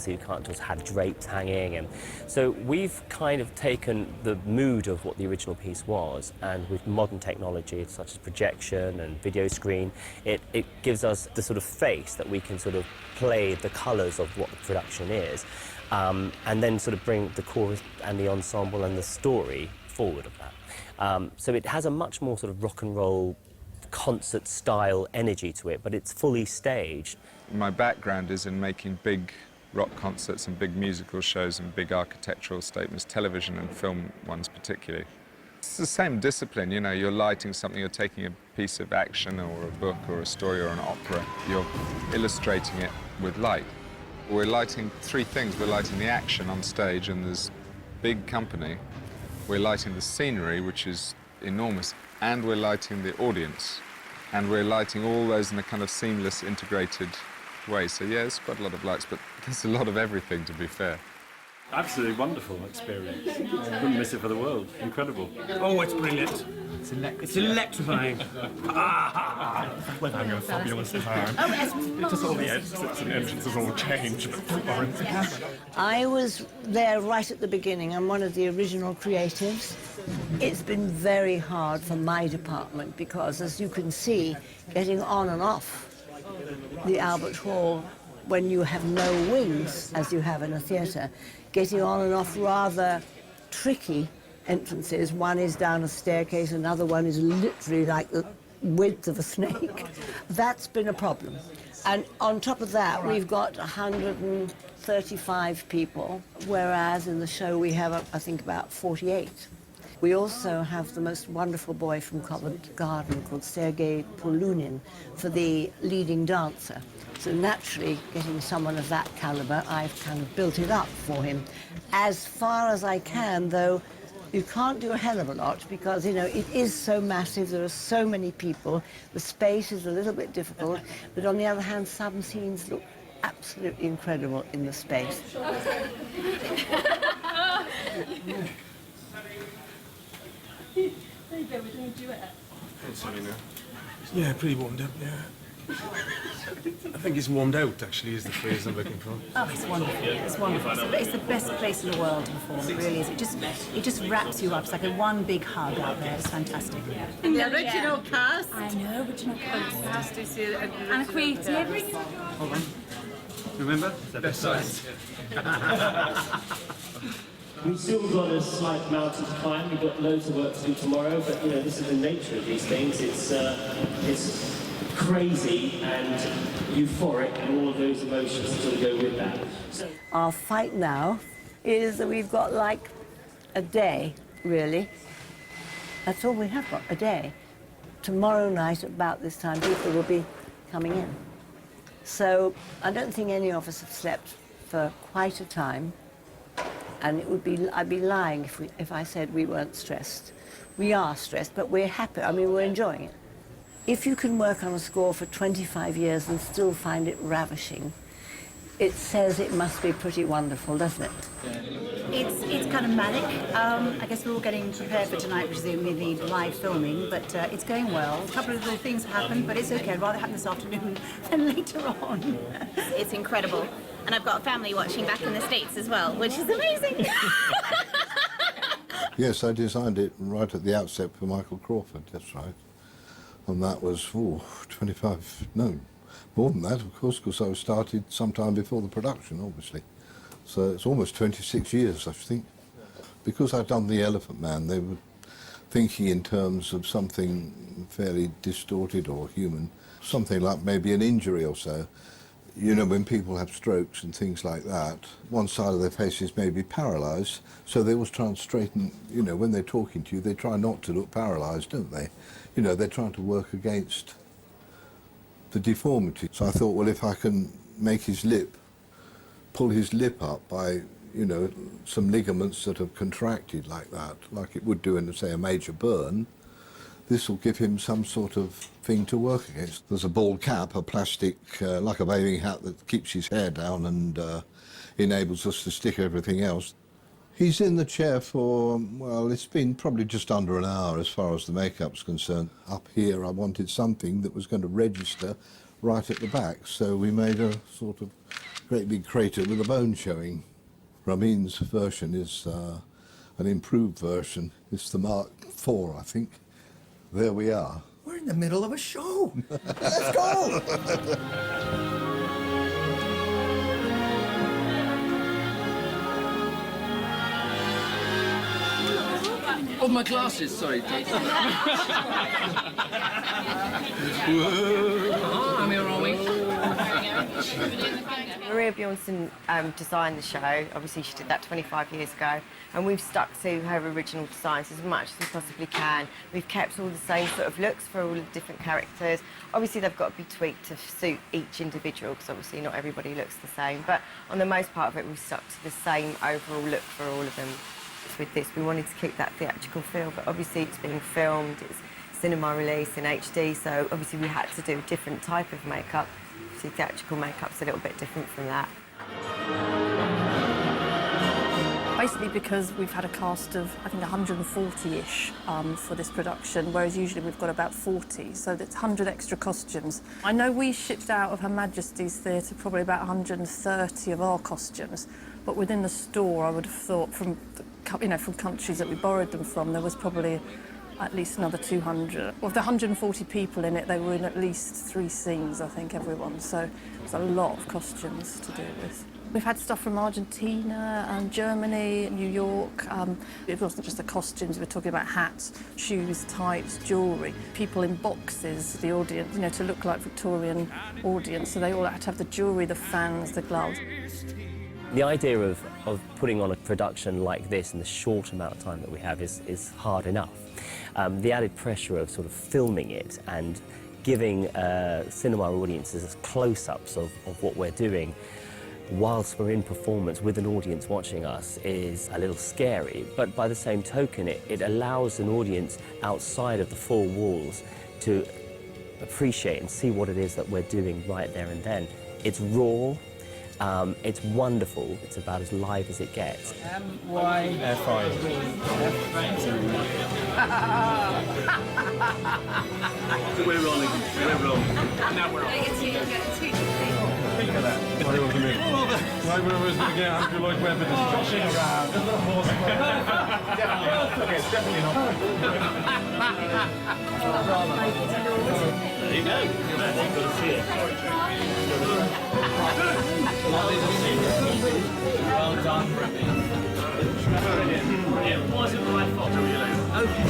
so you can't just have drapes hanging. And so we've kind of taken the mood of what the original piece was, and with modern technology such as projection and video screen, it gives us the sort of face that we can sort of play the colours of what the production is, and then sort of bring the chorus and the ensemble and the story forward of that. So it has a much more sort of rock and roll concert style energy to it, but it's fully staged. My background is in making big rock concerts and big musical shows and big architectural statements, television and film ones particularly. It's the same discipline, you know, you're lighting something, you're taking a piece of action or a book or a story or an opera, you're illustrating it with light. We're lighting three things. We're lighting the action on stage, and there's big company. We're lighting the scenery, which is enormous, and we're lighting the audience. And we're lighting all those in a kind of seamless, integrated way. So yeah, it's quite a lot of lights, but there's a lot of everything, to be fair. Absolutely wonderful experience. Wouldn't miss it for the world. Incredible. Oh, it's brilliant. It's electrifying. We're having a fabulous time. It's just all the exits and entrances all change. I was there right at the beginning. I'm one of the original creatives. It's been very hard for my department because, as you can see, getting on and off the Albert Hall when you have no wings, as you have in a theatre, getting on and off rather tricky entrances. One is down a staircase, another one is literally like the width of a snake. That's been a problem. And on top of that, we've got 135 people, whereas in the show we have, I think, about 48. We also have the most wonderful boy from Covent Garden called Sergei Polunin for the leading dancer. So naturally, getting someone of that caliber, I've kind of built it up for him. As far as I can, though, you can't do a hell of a lot because, you know, it is so massive, there are so many people, the space is a little bit difficult, but on the other hand, some scenes look absolutely incredible in the space. There you go, we're doing a duet. Yeah, pretty warmed up, yeah. I think it's warmed out, actually, is the phrase I'm looking for. Oh, it's wonderful. It's wonderful. It's the best place in the world to perform. It really is. It just wraps you up. It's like a one big hug out there. It's fantastic. The original cast. I know, original cast. And creative. Hold on. Remember? Best size. We've still got a slight mountain to climb. We've got loads of work to do tomorrow, but you know, this is the nature of these things. It's crazy and euphoric, and all of those emotions sort of go with that. So our fight now is that we've got like a day, really. That's all we have got, a day. Tomorrow night, about this time, people will be coming in. So I don't think any of us have slept for quite a time. And I'd be lying if I said we weren't stressed. We are stressed, but we're happy. I mean, we're enjoying it. If you can work on a score for 25 years and still find it ravishing, it says it must be pretty wonderful, doesn't it? It's kind of manic. I guess we're all getting prepared for tonight, which is only the live filming, but it's going well. A couple of little things have happened, but it's okay. I'd rather happen this afternoon than later on. It's incredible. And I've got a family watching back in the States as well, which is amazing. Yes, I designed it right at the outset for Michael Crawford, that's right. And that was, 25, no, more than that, of course, because I was started sometime before the production, obviously. So it's almost 26 years, I think. Because I'd done The Elephant Man, they were thinking in terms of something fairly distorted or human, something like maybe an injury or so. You know, when people have strokes and things like that, one side of their faces may be paralysed, so they always try and straighten, you know, when they're talking to you, they try not to look paralysed, don't they? You know, they're trying to work against the deformity. So I thought, well, if I can make his lip, pull his lip up by, you know, some ligaments that have contracted like that, like it would do in, say, a major burn, this will give him some sort of thing to work against. There's a bald cap, a plastic, like a bathing hat that keeps his hair down and enables us to stick everything else. He's in the chair for, well, it's been probably just under an hour as far as the makeup's concerned. Up here I wanted something that was going to register right at the back, so we made a sort of great big crater with a bone showing. Ramin's version is an improved version. It's the Mark IV, I think. There we are. We're in the middle of a show. Let's go! Oh, my glasses, sorry. I'm here, are we? Maria Bjornsson designed the show. Obviously, she did that 25 years ago, and we've stuck to her original designs as much as we possibly can. We've kept all the same sort of looks for all the different characters. Obviously, they've got to be tweaked to suit each individual, because obviously not everybody looks the same. But on the most part of it, we've stuck to the same overall look for all of them. With this, we wanted to keep that theatrical feel, but obviously it's being filmed, it's cinema release in HD, so obviously we had to do a different type of makeup. See, theatrical makeup's a little bit different from that. Basically because we've had a cast of, I think, 140-ish for this production, whereas usually we've got about 40, so that's 100 extra costumes. I know we shipped out of Her Majesty's Theatre probably about 130 of our costumes, but within the store I would have thought from from countries that we borrowed them from, there was probably at least another 200. Of the 140 people in it, they were in at least 3 scenes, I think, everyone. So it's a lot of costumes to do with. We've had stuff from Argentina and Germany, New York. It wasn't just the costumes, we're talking about hats, shoes, tights, jewellery. People in boxes, the audience, to look like Victorian audience. So they all had to have the jewellery, the fans, the gloves. The idea of putting on a production like this in the short amount of time that we have is hard enough. The added pressure of sort of filming it and giving cinema audiences close-ups of what we're doing whilst we're in performance with an audience watching us is a little scary, but by the same token it allows an audience outside of the 4 walls to appreciate and see what it is that we're doing right there and then. It's raw. It's wonderful. It's about as live as it gets. Why? Air fry. We're rolling. We're rolling. Now we're on. Right when I was going to get Andrew Lloyd Webber just joshing around. A little more okay, it's definitely not. There you go. You've got to see it. Well done, Ramin. It wasn't my fault. Okay.